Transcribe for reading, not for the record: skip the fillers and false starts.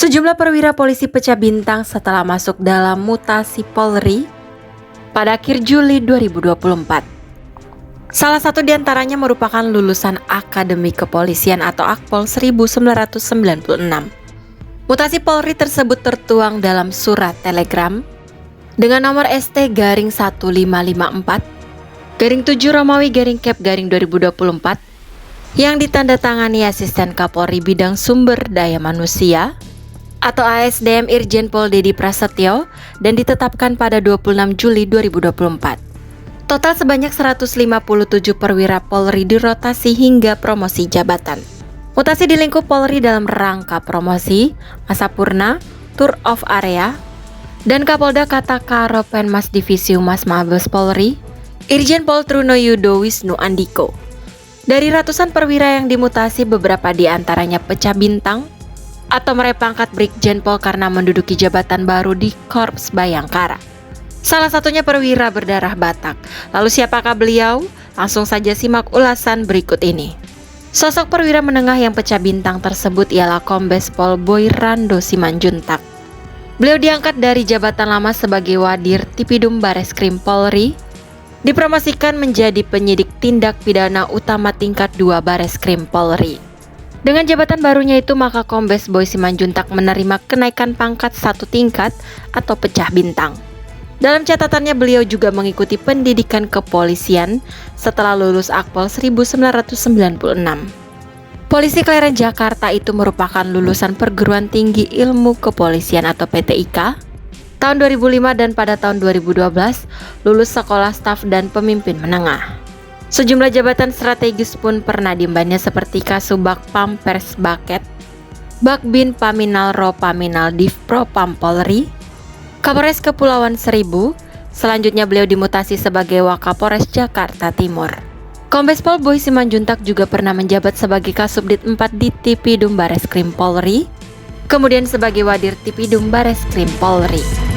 Sejumlah perwira polisi pecah bintang setelah masuk dalam mutasi Polri pada akhir Juli 2024. Salah satu diantaranya merupakan lulusan Akademi Kepolisian atau Akpol 1996. Mutasi Polri tersebut tertuang dalam surat telegram dengan nomor ST-1554-7 Romawi-Cap-2024 yang ditandatangani Asisten Kapolri Bidang Sumber Daya Manusia atau ASDM Irjen Pol Dedi Prasetyo dan ditetapkan pada 26 Juli 2024. Total sebanyak 157 perwira Polri dirotasi hingga promosi jabatan. Mutasi di lingkup Polri dalam rangka promosi, masa purna, tour of area, dan Kapolda Kata Karopenmas Divisi Humas Mabes Polri, Irjen Pol Truno Yudo Wisnu Andiko. Dari ratusan perwira yang dimutasi, beberapa di antaranya pecah bintang atau meraih pangkat Brigjen Pol karena menduduki jabatan baru di Korps Bayangkara. Salah satunya perwira berdarah Batak. Lalu siapakah beliau? Langsung saja simak ulasan berikut ini. Sosok perwira menengah yang pecah bintang tersebut ialah Kombes Pol Boy Rando Simanjuntak. Beliau diangkat dari jabatan lama sebagai Wadir Tipidum Bareskrim Polri, dipromosikan menjadi penyidik tindak pidana utama tingkat 2 Bareskrim Polri. Dengan jabatan barunya itu, maka Kombes Boy Simanjuntak menerima kenaikan pangkat 1 tingkat atau pecah bintang. Dalam catatannya, beliau juga mengikuti pendidikan kepolisian setelah lulus Akpol 1996. Polisi Kelahiran Jakarta itu merupakan lulusan Perguruan Tinggi Ilmu Kepolisian atau PTIK tahun 2005 dan pada tahun 2012 lulus Sekolah Staf dan Pemimpin Menengah. Sejumlah jabatan strategis pun pernah diembannya seperti Kasubag Pampers Baket, Bakbin Paminal Ro Paminal Divpropam Polri, Kapolres Kepulauan Seribu. Selanjutnya beliau dimutasi sebagai Wakapolres Jakarta Timur. Kombes Pol Boy Simanjuntak juga pernah menjabat sebagai Kasubdit 4 di Tipidum Bareskrim Polri, kemudian sebagai Wadir Tipidum Bareskrim Polri.